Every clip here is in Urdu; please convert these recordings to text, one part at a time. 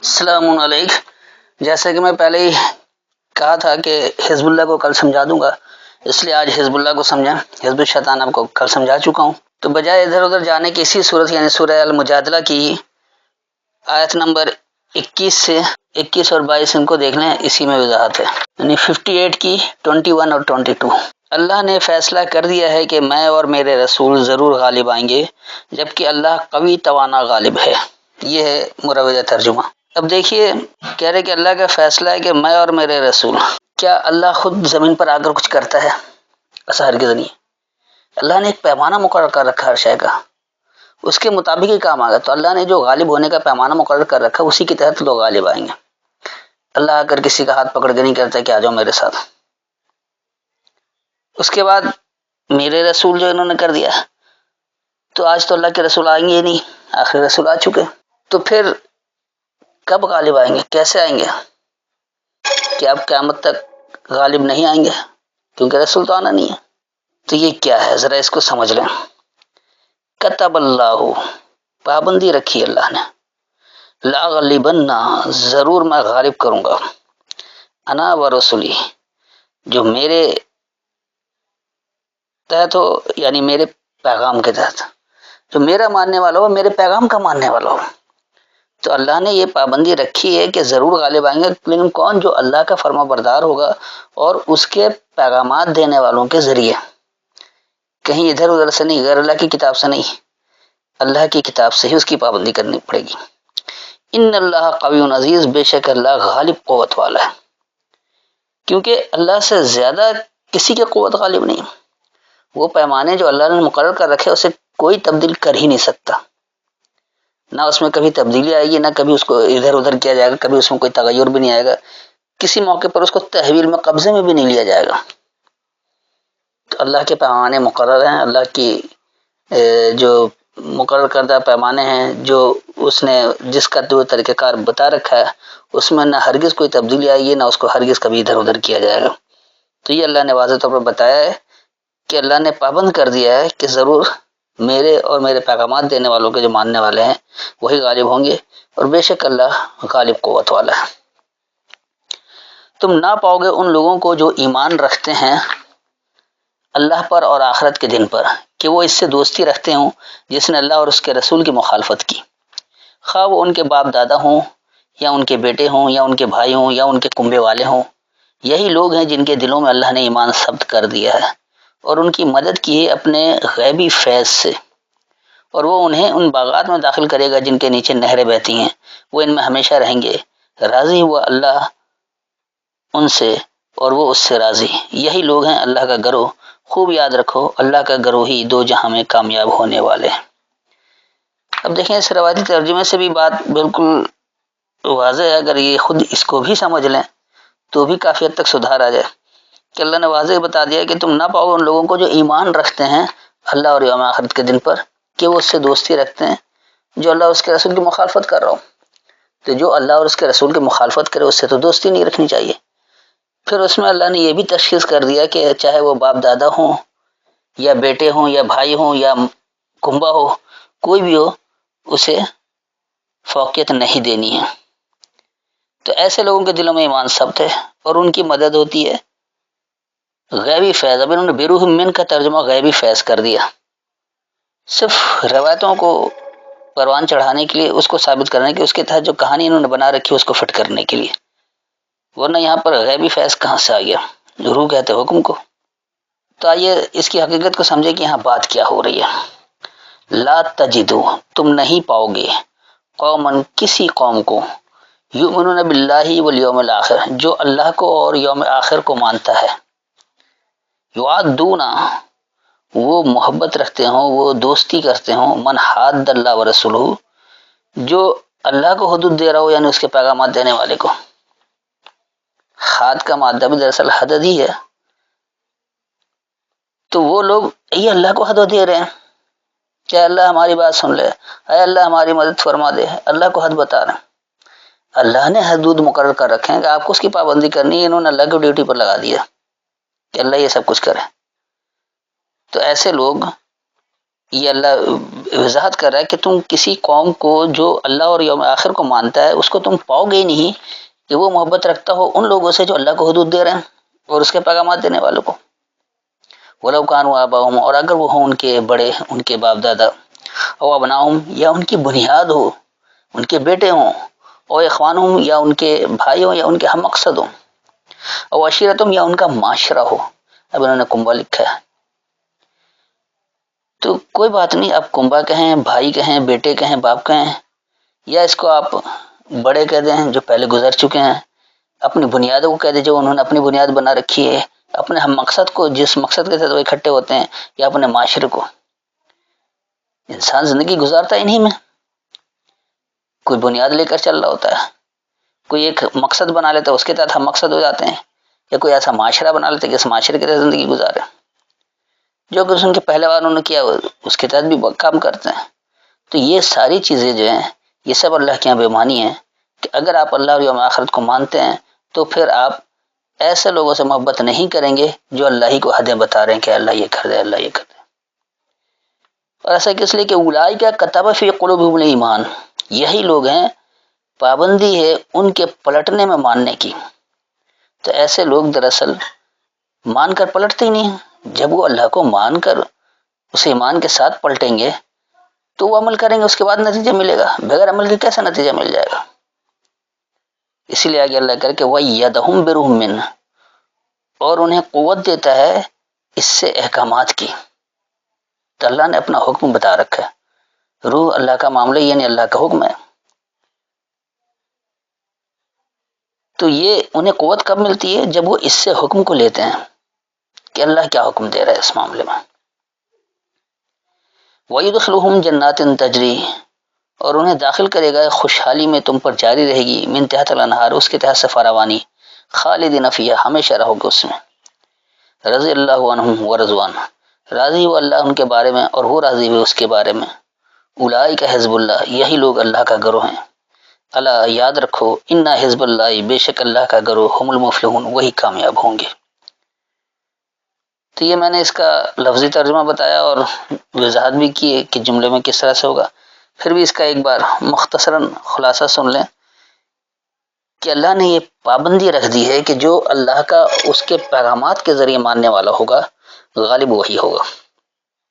السلام علیکم۔ جیسے کہ میں پہلے ہی کہا تھا کہ حزب اللہ کو کل سمجھا دوں گا، اس لیے آج حزب اللہ کو سمجھا، حزب الشیطان آپ کو کل سمجھا چکا ہوں۔ تو بجائے ادھر ادھر جانے کی اسی صورت یعنی سورہ المجادلہ کی آیت نمبر 21 اور 22 ان کو دیکھ لیں، اسی میں وضاحت ہے، یعنی 58 کی 21 اور 22۔ اللہ نے فیصلہ کر دیا ہے کہ میں اور میرے رسول ضرور غالب آئیں گے، جبکہ اللہ قوی توانا غالب ہے۔ یہ ہے مروجہ ترجمہ۔ اب دیکھیے، کہہ رہے کہ اللہ کا فیصلہ ہے کہ میں اور میرے رسول، کیا اللہ خود زمین پر آ کر کچھ کرتا ہے؟ ایسا ہرگز نہیں۔ اللہ نے ایک پیمانہ مقرر کر رکھا ہر شے کا، اس کے مطابق ہی کام آگا۔ تو اللہ نے جو غالب ہونے کا پیمانہ مقرر کر رکھا اسی کے تحت لوگ غالب آئیں گے۔ اللہ آ کر کسی کا ہاتھ پکڑ کے نہیں کرتا کہ آ جاؤ میرے ساتھ۔ اس کے بعد میرے رسول جو انہوں نے کر دیا، تو آج تو اللہ کے رسول آئیں گے ہی نہیں، آخری رسول آ چکے، تو پھر کب غالب آئیں گے؟ کیسے آئیں گے؟ کہ اب قیامت تک غالب نہیں آئیں گے کیونکہ رسول تو آنا نہیں ہے۔ تو یہ کیا ہے، ذرا اس کو سمجھ لیں۔ کتب اللہ، پابندی رکھی اللہ نے، لا غالبن، ضرور میں غالب کروں گا، انا و رسولی، جو میرے تحت ہو، یعنی میرے پیغام کے تحت، جو میرا ماننے والا ہو، میرے پیغام کا ماننے والا ہو۔ تو اللہ نے یہ پابندی رکھی ہے کہ ضرور غالب آئیں گے، لیکن کون؟ جو اللہ کا فرما بردار ہوگا اور اس کے پیغامات دینے والوں کے ذریعے، کہیں ادھر ادھر سے نہیں، غیر اللہ کی کتاب سے نہیں، اللہ کی کتاب سے ہی اس کی پابندی کرنی پڑے گی۔ ان اللہ قوی عزیز، بے شک اللہ غالب قوت والا ہے، کیونکہ اللہ سے زیادہ کسی کی قوت غالب نہیں۔ وہ پیمانے جو اللہ نے مقرر کر رکھے اسے کوئی تبدیل کر ہی نہیں سکتا، نہ اس میں کبھی تبدیلی آئے گی، نہ کبھی اس کو ادھر ادھر کیا جائے گا، کبھی اس میں کوئی تغیر بھی نہیں آئے گا، کسی موقع پر اس کو تحویل میں قبضے میں بھی نہیں لیا جائے گا۔ تو اللہ کے پیمانے مقرر ہیں، اللہ کی جو مقرر کردہ پیمانے ہیں، جو اس نے جس کا جو طریقہ کار بتا رکھا ہے، اس میں نہ ہرگز کوئی تبدیلی آئے گی، نہ اس کو ہرگز کبھی ادھر ادھر کیا جائے گا۔ تو یہ اللہ نے واضح طور پر بتایا ہے کہ اللہ نے پابند کر دیا ہے کہ ضرور میرے اور میرے پیغامات دینے والوں کے جو ماننے والے ہیں وہی غالب ہوں گے، اور بے شک اللہ غالب قوت والا ہے۔ تم نہ پاؤ گے ان لوگوں کو جو ایمان رکھتے ہیں اللہ پر اور آخرت کے دن پر، کہ وہ اس سے دوستی رکھتے ہوں جس نے اللہ اور اس کے رسول کی مخالفت کی، خواہ وہ ان کے باپ دادا ہوں، یا ان کے بیٹے ہوں، یا ان کے بھائی ہوں، یا ان کے کنبے والے ہوں۔ یہی لوگ ہیں جن کے دلوں میں اللہ نے ایمان ثبت کر دیا ہے اور ان کی مدد کی ہے اپنے غیبی فیض سے، اور وہ انہیں ان باغات میں داخل کرے گا جن کے نیچے نہریں بہتی ہیں، وہ ان میں ہمیشہ رہیں گے، راضی ہوا اللہ ان سے اور وہ اس سے راضی۔ یہی لوگ ہیں اللہ کا گروہ، خوب یاد رکھو اللہ کا گروہ ہی دو جہاں میں کامیاب ہونے والے ہیں۔ اب دیکھیں، اس روایتی ترجمے سے بھی بات بالکل واضح ہے، اگر یہ خود اس کو بھی سمجھ لیں تو بھی کافی حد تک سدھار آ جائے کہ اللہ نے واضح بتا دیا کہ تم نہ پاؤ ان لوگوں کو جو ایمان رکھتے ہیں اللہ اور یوم آخرت کے دن پر، کہ وہ اس سے دوستی رکھتے ہیں جو اللہ اور اس کے رسول کی مخالفت کر رہا ہو۔ تو جو اللہ اور اس کے رسول کی مخالفت کرے اس سے تو دوستی نہیں رکھنی چاہیے۔ پھر اس میں اللہ نے یہ بھی تشخیص کر دیا کہ چاہے وہ باپ دادا ہوں، یا بیٹے ہوں، یا بھائی ہوں، یا کنبا ہو، کوئی بھی ہو، اسے فوقیت نہیں دینی ہے۔ تو ایسے لوگوں کے دلوں میں ایمان ثبت ہے اور ان کی مدد ہوتی ہے غیبی فیض۔ اب انہوں نے بروح من کا ترجمہ غیبی فیض کر دیا، صرف روایتوں کو پروان چڑھانے کے لیے، اس کو ثابت کرنے کے لیے، اس کے تحت جو کہانی انہوں نے بنا رکھی اس کو فٹ کرنے کے لیے، ورنہ یہاں پر غیبی فیض کہاں سے آ گیا؟ روح کہتے حکم کو۔ تو آئیے اس کی حقیقت کو سمجھے کہ یہاں بات کیا ہو رہی ہے۔ لا تجدو، تم نہیں پاؤ گے، قومن، کسی قوم کو، یؤمنون باللہ والیوم الاخر، جو اللہ کو اور یوم آخر کو مانتا ہے، یعدون، وہ محبت رکھتے ہوں، وہ دوستی کرتے ہوں، من حاد اللہ و رسولہ، جو اللہ کو حدود دے رہا ہو یعنی اس کے پیغامات دینے والے کو۔ حاد کا مادہ بھی دراصل حدد ہی ہے۔ تو وہ لوگ یہ اللہ کو حد دے رہے ہیں کہ اللہ ہماری بات سن لے، اے اللہ ہماری مدد فرما دے، اللہ کو حد بتا رہے ہیں۔ اللہ نے حدود مقرر کر رکھے ہیں کہ آپ کو اس کی پابندی کرنی ہے، انہوں نے اللہ کو ڈیوٹی پر لگا دیا کہ اللہ یہ سب کچھ کرے۔ تو ایسے لوگ یہ اللہ وضاحت کر رہا ہے کہ تم کسی قوم کو جو اللہ اور یوم آخر کو مانتا ہے اس کو تم پاؤ گے ہی نہیں کہ وہ محبت رکھتا ہو ان لوگوں سے جو اللہ کو حدود دے رہے ہیں اور اس کے پیغامات دینے والوں کو. وَلَوْ كَانُوا آبَاءَهُمْ، اور اگر وہ ہوں ان کے بڑے، ان کے باپ دادا، او ابناؤہم، یا ان کی بنیاد ہو، ان کے بیٹے ہوں، او اخوانہم، یا ان کے بھائی ہوں یا ان کے ہم مقصد ہوں، او عشیرتہم، یا ان کا معاشرہ ہو. اب انہوں نے کنبہ لکھا ہے تو کوئی بات نہیں، آپ کنبہ کہیں، بھائی کہیں، بیٹے کہیں، باپ کہیں، یا اس کو آپ بڑے کہہ دیں جو پہلے گزر چکے ہیں، اپنی بنیادوں کو کہہ دیں جو انہوں نے اپنی بنیاد بنا رکھی ہے، اپنے ہم مقصد کو جس مقصد کے تحت وہ اکٹھے ہوتے ہیں، یا اپنے معاشرے کو. انسان زندگی گزارتا انہی میں، کوئی بنیاد لے کر چل رہا ہوتا ہے، کوئی ایک مقصد بنا لیتا ہے اس کے تحت ہم مقصد ہو جاتے ہیں، یا کوئی ایسا معاشرہ بنا لیتا ہے کہ اس معاشرے کے تحت زندگی گزارے. جو کچھ ان کے پہلے والوں نے کیا اس کے تحت بھی کام کرتے ہیں. تو یہ ساری چیزیں جو ہیں یہ سب اللہ کے یہاں بے معنی ہیں کہ اگر آپ اللہ اور یوم آخرت کو مانتے ہیں تو پھر آپ ایسے لوگوں سے محبت نہیں کریں گے جو اللہ ہی کو حدیں بتا رہے ہیں کہ اللہ یہ کر دے، اللہ یہ کر دے. اور ایسا کس لیے کہ اولئک کتب فی قلوبہم الایمان، یہی لوگ ہیں، پابندی ہے ان کے پلٹنے میں ماننے کی. تو ایسے لوگ دراصل مان کر پلٹتے ہی نہیں ہیں. جب وہ اللہ کو مان کر اس ایمان کے ساتھ پلٹیں گے تو وہ عمل کریں گے، اس کے بعد نتیجہ ملے گا. بغیر عمل کے کیسا نتیجہ مل جائے گا؟ اسی لیے آگے اللہ کر کے وَيَدَهُمْ بِرُوحٍ مِّنْهُ، اور انہیں قوت دیتا ہے اس سے احکامات کی. تو اللہ نے اپنا حکم بتا رکھا ہے، روح اللہ کا معاملہ یعنی اللہ کا حکم ہے. تو یہ انہیں قوت کب ملتی ہے؟ جب وہ اس سے حکم کو لیتے ہیں کہ اللہ کیا حکم دے رہا ہے اس معاملے میں. وَيُدْخِلُهُمْ جَنَّاتٍ تَجْرِي، اور انہیں داخل کرے گا خوشحالی میں تم پر جاری رہے گی، من تحت الانہار، اس کے تحت سے فراوانی، خالدین فیہا، ہمیشہ رہو گے اس میں. رضی اللہ عنہم ورضوان، راضی ہو اللہ ان کے بارے میں اور وہ راضی ہوئے اس کے بارے میں. اولئک حزب اللہ، یہی لوگ اللہ کا گروہ ہیں. الا، یاد رکھو، انا حزب اللہ، بے شک اللہ کا گروہ، ہم المفلحون، وہی کامیاب ہوں گے. تو یہ میں نے اس کا لفظی ترجمہ بتایا اور وضاحت بھی کی ہے کہ جملے میں کس طرح سے ہوگا. پھر بھی اس کا ایک بار مختصراً خلاصہ سن لیں کہ اللہ نے یہ پابندی رکھ دی ہے کہ جو اللہ کا اس کے پیغامات کے ذریعے ماننے والا ہوگا غالب وہی ہوگا.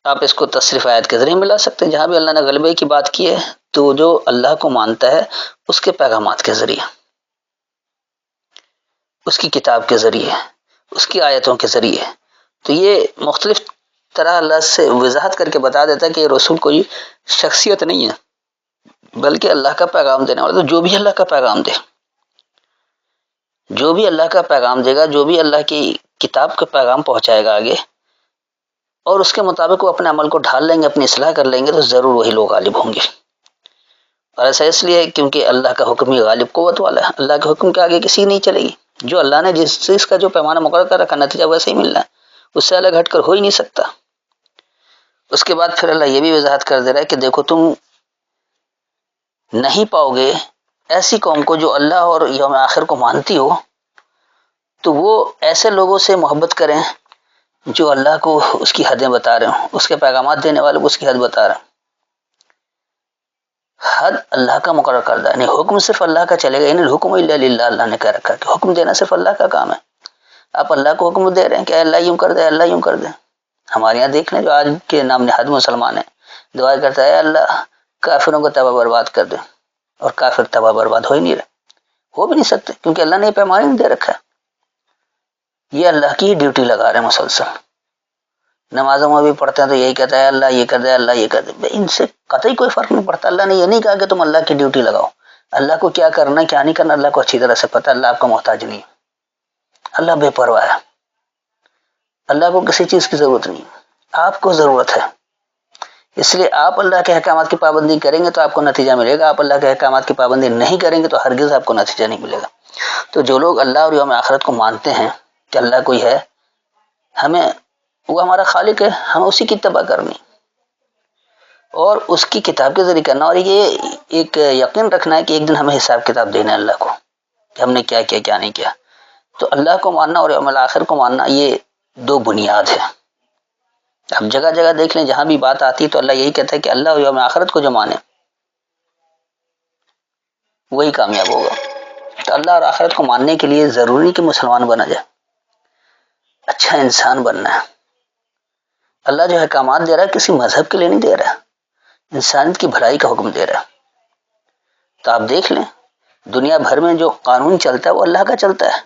آپ اس کو تصریف آیت کے ذریعے ملا سکتے ہیں، جہاں بھی اللہ نے غلبے کی بات کی ہے تو جو اللہ کو مانتا ہے اس کے پیغامات کے ذریعے، اس کی کتاب کے ذریعے، اس کی آیتوں کے ذریعے. تو یہ مختلف طرح اللہ سے وضاحت کر کے بتا دیتا ہے کہ رسول کوئی شخصیت نہیں ہے بلکہ اللہ کا پیغام دینے والا. تو جو بھی اللہ کا پیغام دے، جو بھی اللہ کا پیغام دے گا، جو بھی اللہ کی کتاب کا پیغام پہنچائے گا آگے، اور اس کے مطابق وہ اپنے عمل کو ڈھال لیں گے، اپنی اصلاح کر لیں گے، تو ضرور وہی لوگ غالب ہوں گے. اور ایسا اس لیے کیونکہ اللہ کا حکم ہی غالب قوت والا ہے. اللہ کے حکم کے آگے کسی نہیں چلے گی. جو اللہ نے جس چیز کا جو پیمانہ مقرر کر رکھا نتیجہ ویسے ہی ملنا ہے، اس سے الگ ہٹ کر ہو ہی نہیں سکتا. اس کے بعد پھر اللہ یہ بھی وضاحت کر دے رہا ہے کہ دیکھو تم نہیں پاؤ گے ایسی قوم کو جو اللہ اور یوم آخر کو مانتی ہو، تو وہ ایسے لوگوں سے محبت کریں جو اللہ کو اس کی حدیں بتا رہے ہوں، اس کے پیغامات دینے والوں کو اس کی حد بتا رہے ہیں. حد اللہ کا مقرر کردہ، یعنی حکم صرف اللہ کا چلے گا. یعنی الحکم الا للہ، اللہ نے کہہ رکھا کہ حکم دینا صرف اللہ کا کام ہے. آپ اللہ کو حکم دے رہے ہیں کہ اللہ یوں کر دے، اللہ یوں کر دے. ہمارے یہاں دیکھ لیں جو آج کے نام نہاد مسلمان ہیں، دعا کرتا ہے اللہ کافروں کو تباہ برباد کر دے، اور کافر تباہ برباد ہو ہی نہیں رہے، ہو بھی نہیں سکتے کیونکہ اللہ نے یہ پیمانے نہیں دے رکھا ہے. یہ اللہ کی ڈیوٹی لگا رہے ہیں مسلسل. نمازوں میں بھی پڑھتے ہیں تو یہی کہتا ہے اللہ یہ کر دے، اللہ یہ کر دے. ان سے قطعی کوئی فرق نہیں پڑتا. اللہ نے یہ نہیں کہا کہ تم اللہ کی ڈیوٹی لگاؤ. اللہ کو کیا کرنا ہے کیا نہیں کرنا اللہ کو اچھی طرح سے پتہ. اللہ آپ کا محتاج نہیں، اللہ بے پرواہ ہے. اللہ کو کسی چیز کی ضرورت نہیں، آپ کو ضرورت ہے. اس لیے آپ اللہ کے احکامات کی پابندی کریں گے تو آپ کو نتیجہ ملے گا. آپ اللہ کے احکامات کی پابندی نہیں کریں گے تو ہرگز آپ کو نتیجہ نہیں ملے گا. تو جو لوگ اللہ اور یوم آخرت کو مانتے ہیں کہ اللہ کوئی ہے، ہمیں وہ ہمارا خالق ہے، ہمیں اسی کی اتباع کرنی اور اس کی کتاب کے ذریعے کرنا، اور یہ ایک یقین رکھنا ہے کہ ایک دن ہمیں حساب کتاب دینا ہے اللہ کو کہ ہم نے کیا کیا کیا نہیں کیا. تو اللہ کو ماننا اور یوم آخر کو ماننا یہ دو بنیاد ہے. اب جگہ جگہ دیکھ لیں جہاں بھی بات آتی ہے تو اللہ یہی کہتا ہے کہ اللہ اور یوم آخرت کو جو مانے وہی کامیاب ہوگا. تو اللہ اور آخرت کو ماننے کے لیے ضروری کہ مسلمان بنا جائے، اچھا انسان بننا ہے. اللہ جو احکامات دے رہا ہے کسی مذہب کے لیے نہیں دے رہا، انسانیت کی بھلائی کا حکم دے رہا ہے. تو آپ دیکھ لیں دنیا بھر میں جو قانون چلتا ہے وہ اللہ کا چلتا ہے.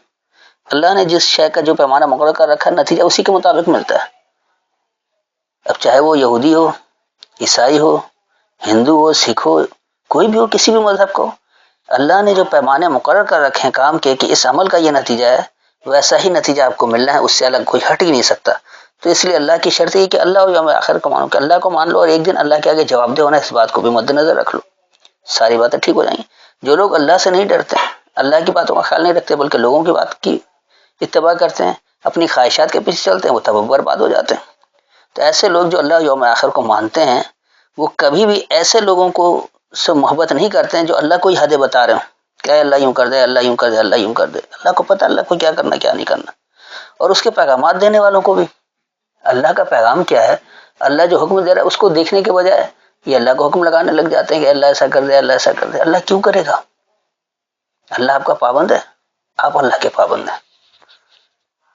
اللہ نے جس شے کا جو پیمانہ مقرر کر رکھا ہے نتیجہ اسی کے مطابق ملتا ہے. اب چاہے وہ یہودی ہو، عیسائی ہو، ہندو ہو، سکھ ہو، کوئی بھی ہو، کسی بھی مذہب کو، اللہ نے جو پیمانے مقرر کر رکھے ہیں کام کے کہ اس عمل کا یہ نتیجہ ہے ویسا ہی نتیجہ آپ کو ملنا ہے، اس سے الگ کوئی ہٹ ہی نہیں سکتا. تو اس لیے اللہ کی شرط یہ کہ اللہ اور یوم آخر کو مانو، کہ اللہ کو مان لو اور ایک دن اللہ کے آگے جواب دہ ہونا، اس بات کو بھی مد نظر رکھ لو، ساری باتیں ٹھیک ہو جائیں گی. جو لوگ اللہ سے نہیں ڈرتے، اللہ کی باتوں کا خیال نہیں رکھتے بلکہ لوگوں کی بات کی اتباع کرتے ہیں، اپنی خواہشات کے پیچھے چلتے ہیں، وہ تب برباد ہو جاتے ہیں. تو ایسے لوگ جو اللہ یوم آخر کو مانتے ہیں وہ کبھی بھی ایسے لوگوں کو سے محبت نہیں کرتے ہیں جو اللہ کو ہی حدیں بتا رہے ہوں کہ اللہ یوں کر دے، اللہ یوں کر دے، اللہ یوں کر دے. اللہ کو پتہ اللہ کو کیا کرنا کیا نہیں کرنا. اور اس کے پیغامات دینے والوں کو بھی اللہ کا پیغام کیا ہے، اللہ جو حکم دے رہا ہے اس کو دیکھنے کے بجائے یہ اللہ کو حکم لگانے لگ جاتے ہیں کہ اللہ ایسا کر دے، اللہ ایسا کر دے. اللہ کیوں کرے گا؟ اللہ آپ کا پابند ہے، آپ اللہ کے پابند ہیں.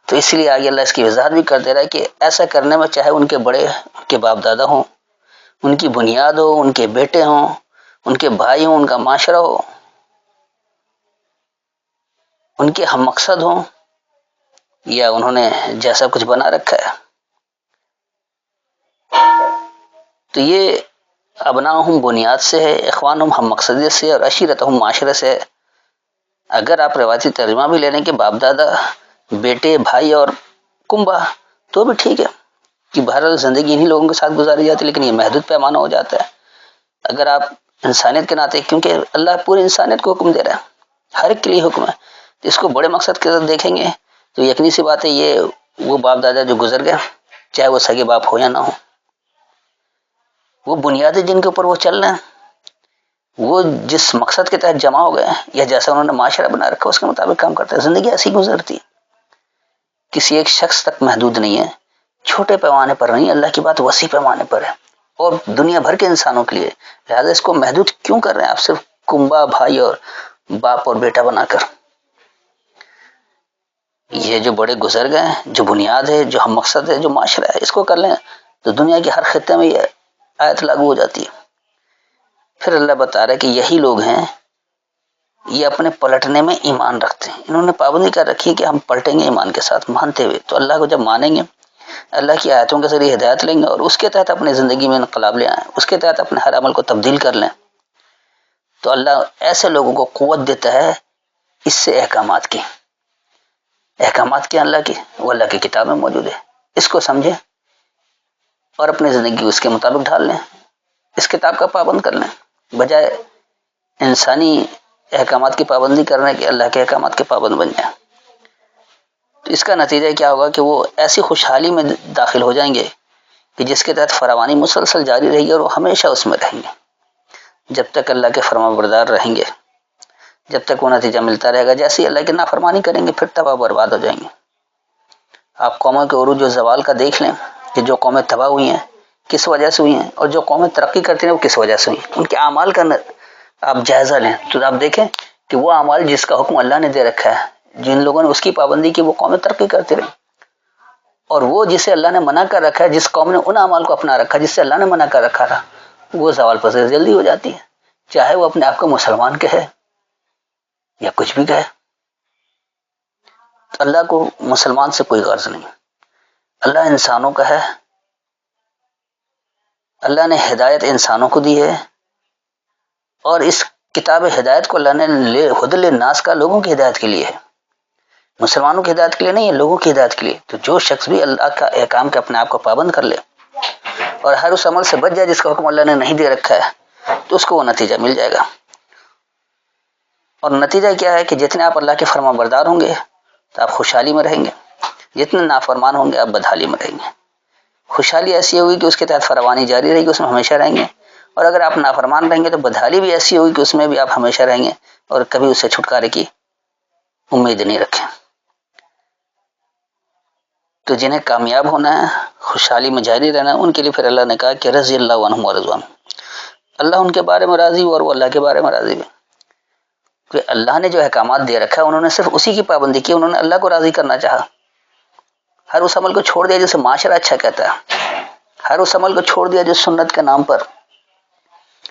تو اس لیے آگے اللہ اس کی وضاحت بھی کر دے رہا ہے کہ ایسا کرنے میں چاہے ان کے بڑے، ان کے باپ دادا ہوں، ان کی بنیاد ہو، ان کے بیٹے ہوں، ان کے بھائی ہوں، ان کا معاشرہ ہو، ان کے ہم مقصد ہوں، یا انہوں نے جیسا کچھ بنا رکھا ہے. تو یہ ابناہم بنیاد سے ہے، اخوانہم ہم مقصدیت سے، اور عشیرتہم معاشرے سے. اگر آپ روایتی ترجمہ بھی لے لیں کہ باپ دادا، بیٹے، بھائی اور کنبا تو بھی ٹھیک ہے کہ بہرحال زندگی انہی لوگوں کے ساتھ گزاری جاتی ہے، لیکن یہ محدود پیمانہ ہو جاتا ہے. اگر آپ انسانیت کے ناطے، کیونکہ اللہ پوری انسانیت کو حکم دے رہا ہے، ہر ایک کے لیے حکم ہے، اس کو بڑے مقصد کے ساتھ دیکھیں گے تو یقینی سی بات ہے یہ وہ باپ دادا جو گزر گئے، چاہے وہ سگے باپ ہو یا نہ ہو، وہ بنیادیں جن کے اوپر وہ چل رہے ہیں، وہ جس مقصد کے تحت جمع ہو گئے ہیں یا جیسا انہوں نے معاشرہ بنا رکھا اس کے مطابق کام کرتے ہیں. زندگی ایسی گزرتی ہے، کسی ایک شخص تک محدود نہیں ہے، چھوٹے پیمانے پر نہیں، اللہ کی بات وسیع پیمانے پر ہے اور دنیا بھر کے انسانوں کے لیے. لہٰذا اس کو محدود کیوں کر رہے ہیں آپ صرف کنبا، بھائی اور باپ اور بیٹا بنا کر؟ یہ جو بڑے گزر گئے ہیں، جو بنیاد ہے، جو ہم مقصد ہے، جو معاشرہ ہے، اس کو کر لیں تو دنیا کے ہر خطے میں یہ آیت لاگو ہو جاتی ہے. پھر اللہ بتا رہا ہے کہ یہی لوگ ہیں یہ اپنے پلٹنے میں ایمان رکھتے ہیں. انہوں نے پابندی کر رکھی ہے کہ ہم پلٹیں گے ایمان کے ساتھ، مانتے ہوئے. تو اللہ کو جب مانیں گے، اللہ کی آیتوں کے ذریعے ہدایت لیں گے اور اس کے تحت اپنی زندگی میں انقلاب لے آئیں، اس کے تحت اپنے ہر عمل کو تبدیل کر لیں، تو اللہ ایسے لوگوں کو قوت دیتا ہے اس سے احکامات کی. احکامات کیا اللہ کی؟ وہ اللہ کی کتاب میں موجود ہے. اس کو سمجھیں اور اپنی زندگی اس کے مطابق ڈھال لیں، اس کتاب کا پابند کر لیں، بجائے انسانی احکامات کی پابندی کرنے کے اللہ کے احکامات کے پابند بن جائیں. تو اس کا نتیجہ کیا ہوگا کہ وہ ایسی خوشحالی میں داخل ہو جائیں گے کہ جس کے تحت فراوانی مسلسل جاری رہے گی اور وہ ہمیشہ اس میں رہیں گے جب تک اللہ کے فرما بردار رہیں گے، جب تک وہ نتیجہ ملتا رہے گا. جیسے ہی اللہ کی نافرمانی کریں گے پھر تباہ برباد ہو جائیں گے. آپ قوموں کے عروج و زوال کا دیکھ لیں کہ جو قومیں تباہ ہوئی ہیں کس وجہ سے ہوئی ہیں، اور جو قومیں ترقی کرتی ہیں وہ کس وجہ سے ہوئی ہیں. ان کے اعمال کا آپ جائزہ لیں تو آپ دیکھیں کہ وہ اعمال جس کا حکم اللہ نے دے رکھا ہے، جن لوگوں نے اس کی پابندی کی وہ قومیں ترقی کرتی رہیں، اور وہ جسے اللہ نے منع کر رکھا ہے، جس قوم نے ان اعمال کو اپنا رکھا جس سے اللہ نے منع کر رکھا تھا، وہ زوال پذیر جلدی ہو جاتی ہے، چاہے وہ اپنے آپ کو مسلمان کہے یا کچھ بھی کہے. تو اللہ کو مسلمان سے کوئی غرض نہیں، اللہ انسانوں کا ہے. اللہ نے ہدایت انسانوں کو دی ہے اور اس کتاب ہدایت کو اللہ نے ہدی للناس کا لوگوں کی ہدایت کے لیے ہے، مسلمانوں کی ہدایت کے لیے نہیں ہے، لوگوں کی ہدایت کے لیے. تو جو شخص بھی اللہ کا احکام کے اپنے آپ کو پابند کر لے اور ہر اس عمل سے بچ جائے جس کا حکم اللہ نے نہیں دے رکھا ہے، تو اس کو وہ نتیجہ مل جائے گا. اور نتیجہ کیا ہے کہ جتنے آپ اللہ کے فرما بردار ہوں گے تو آپ خوشحالی میں رہیں گے، جتنے نافرمان ہوں گے آپ بدحالی میں رہیں گے. خوشحالی ایسی ہوگی کہ اس کے تحت فراوانی جاری رہے گی، اس میں ہمیشہ رہیں گے، اور اگر آپ نافرمان رہیں گے تو بدحالی بھی ایسی ہوگی کہ اس میں بھی آپ ہمیشہ رہیں گے اور کبھی اس سے چھٹکارے کی امید نہیں رکھیں. تو جنہیں کامیاب ہونا ہے، خوشحالی میں جاری رہنا ہے، ان کے لیے پھر اللہ نے کہا کہ رضی اللہ عنہم ورضوان، اللہ ان کے بارے میں راضی ہو اور وہ اللہ کے بارے میں راضی بھی، کہ اللہ نے جو احکامات دے رکھا ہے انہوں نے صرف اسی کی پابندی کی، انہوں نے اللہ کو راضی کرنا چاہا، ہر اس عمل کو چھوڑ دیا جسے معاشرہ اچھا کہتا ہے، ہر اس عمل کو چھوڑ دیا جو سنت کے نام پر،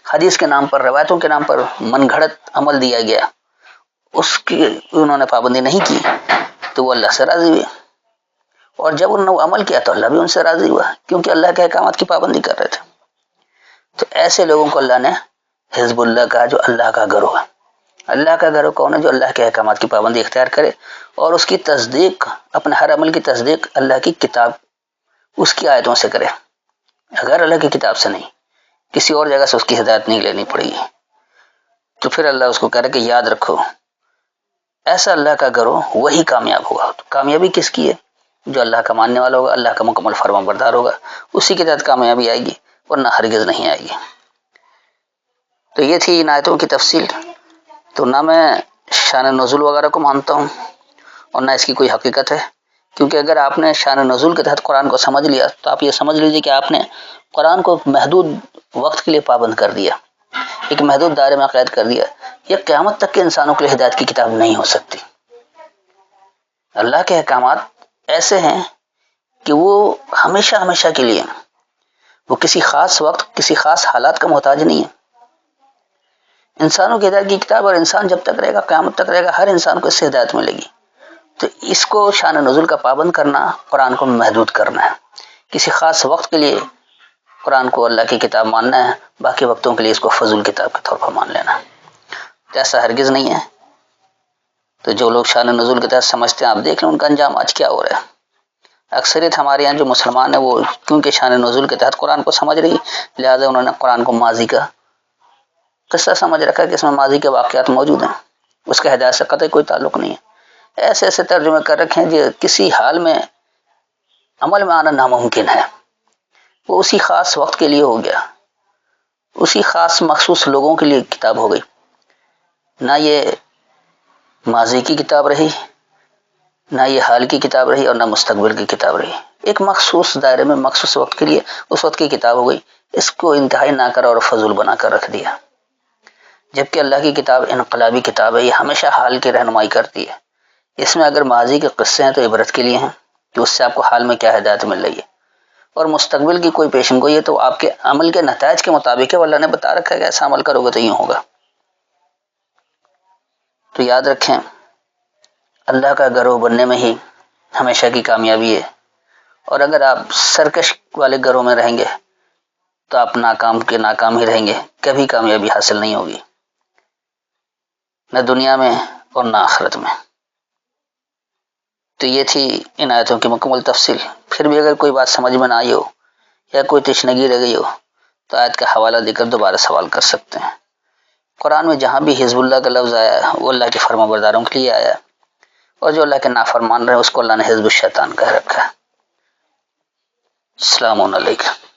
حدیث کے نام پر، روایتوں کے نام پر من گھڑت عمل دیا گیا، اس کی انہوں نے پابندی نہیں کی تو وہ اللہ سے راضی ہوئے، اور جب انہوں نے عمل کیا تو اللہ بھی ان سے راضی ہوا، کیونکہ اللہ کے احکامات کی پابندی کر رہے تھے۔ تو ایسے لوگوں کو اللہ نے حزب اللہ کہا، جو اللہ کا گروہ ہے۔ اللہ کا گروہ کون ہے؟ جو اللہ کے احکامات کی پابندی اختیار کرے اور اس کی تصدیق، اپنے ہر عمل کی تصدیق اللہ کی کتاب، اس کی آیتوں سے کرے، اگر اللہ کی کتاب سے نہیں، کسی اور جگہ سے اس کی ہدایت نہیں لینی پڑے گی، تو پھر اللہ اس کو کہہ رہے کہ یاد رکھو ایسا اللہ کا گروہ وہی کامیاب ہوگا۔ تو کامیابی کس کی ہے؟ جو اللہ کا ماننے والا ہوگا، اللہ کا مکمل فرمان بردار ہوگا، اسی کے تحت کامیابی آئے گی، ورنہ ہرگز نہیں آئے گی۔ تو یہ تھی ان آیتوں کی تفصیل۔ تو نہ میں شان نزول وغیرہ کو مانتا ہوں اور نہ اس کی کوئی حقیقت ہے، کیونکہ اگر آپ نے شان نزول کے تحت قرآن کو سمجھ لیا تو آپ یہ سمجھ لیجیے کہ آپ نے قرآن کو محدود وقت کے لیے پابند کر دیا، ایک محدود دائرے میں قید کر دیا۔ یہ قیامت تک کے انسانوں کے لیے ہدایت کی کتاب نہیں ہو سکتی۔ اللہ کے احکامات ایسے ہیں کہ وہ ہمیشہ ہمیشہ کے لیے، وہ کسی خاص وقت، کسی خاص حالات کا محتاج نہیں ہے۔ انسانوں کی ہدایت کی کتاب، اور انسان جب تک رہے گا، قیامت تک رہے گا، ہر انسان کو اس سے ہدایت ملے گی۔ تو اس کو شان نزول کا پابند کرنا، قرآن کو محدود کرنا ہے، کسی خاص وقت کے لیے قرآن کو اللہ کی کتاب ماننا ہے، باقی وقتوں کے لیے اس کو فضول کتاب کے طور پر مان لینا ہے۔ تو ایسا ہرگز نہیں ہے۔ تو جو لوگ شان نزول کے تحت سمجھتے ہیں، آپ دیکھ لیں ان کا انجام آج کیا ہو رہا ہے۔ اکثریت ہمارے یہاں جو مسلمان ہیں وہ کیونکہ شان نزول کے تحت قرآن کو سمجھ رہی، لہذا انہوں نے قرآن کو ماضی کا قصہ سمجھ رکھا کہ اس میں ماضی کے واقعات موجود ہیں، اس کا ہدایت سے قطعی کوئی تعلق نہیں ہے۔ ایسے ایسے ترجمے کر رکھے ہیں جو کسی حال میں عمل میں آنا ناممکن ہے، وہ اسی خاص وقت کے لیے ہو گیا، اسی خاص مخصوص لوگوں کے لیے کتاب ہو گئی، نہ یہ ماضی کی کتاب رہی، نہ یہ حال کی کتاب رہی، اور نہ مستقبل کی کتاب رہی، ایک مخصوص دائرے میں مخصوص وقت کے لیے اس وقت کی کتاب ہو گئی۔ اس کو انتہائی ناکارہ اور فضول بنا کر رکھ دیا، جبکہ اللہ کی کتاب انقلابی کتاب ہے، یہ ہمیشہ حال کی رہنمائی کرتی ہے۔ اس میں اگر ماضی کے قصے ہیں تو عبرت کے لیے ہیں کہ اس سے آپ کو حال میں کیا ہدایت مل رہی ہے، اور مستقبل کی کوئی پیشن گوئی ہے تو آپ کے عمل کے نتائج کے مطابق ہے، اللہ نے بتا رکھا ہے کہ ایسا عمل کرو گے تو یوں ہوگا۔ تو یاد رکھیں، اللہ کا گروہ بننے میں ہی ہمیشہ کی کامیابی ہے، اور اگر آپ سرکش والے گروہ میں رہیں گے تو آپ ناکام کے ناکام ہی رہیں گے، کبھی کامیابی حاصل نہیں ہوگی، نہ دنیا میں اور نہ آخرت میں۔ تو یہ تھی ان آیتوں کی مکمل تفصیل۔ پھر بھی اگر کوئی بات سمجھ میں نہ آئی ہو یا کوئی تشنگی رہ گئی ہو تو آیت کا حوالہ دے کر دوبارہ سوال کر سکتے ہیں۔ قرآن میں جہاں بھی حزب اللہ کا لفظ آیا ہے وہ اللہ کے فرما برداروں کے لیے آیا ہے، اور جو اللہ کے نافرمان رہے اس کو اللہ نے حزب الشیطان کہہ رکھا ہے۔ السلام علیکم۔